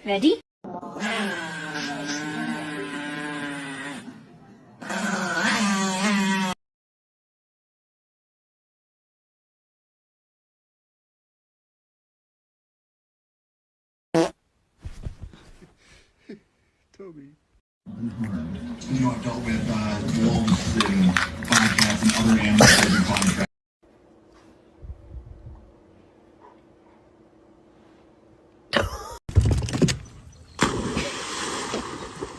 Ready? Toby. I've dealt with wolves and bobcats and other animals that have been contracted.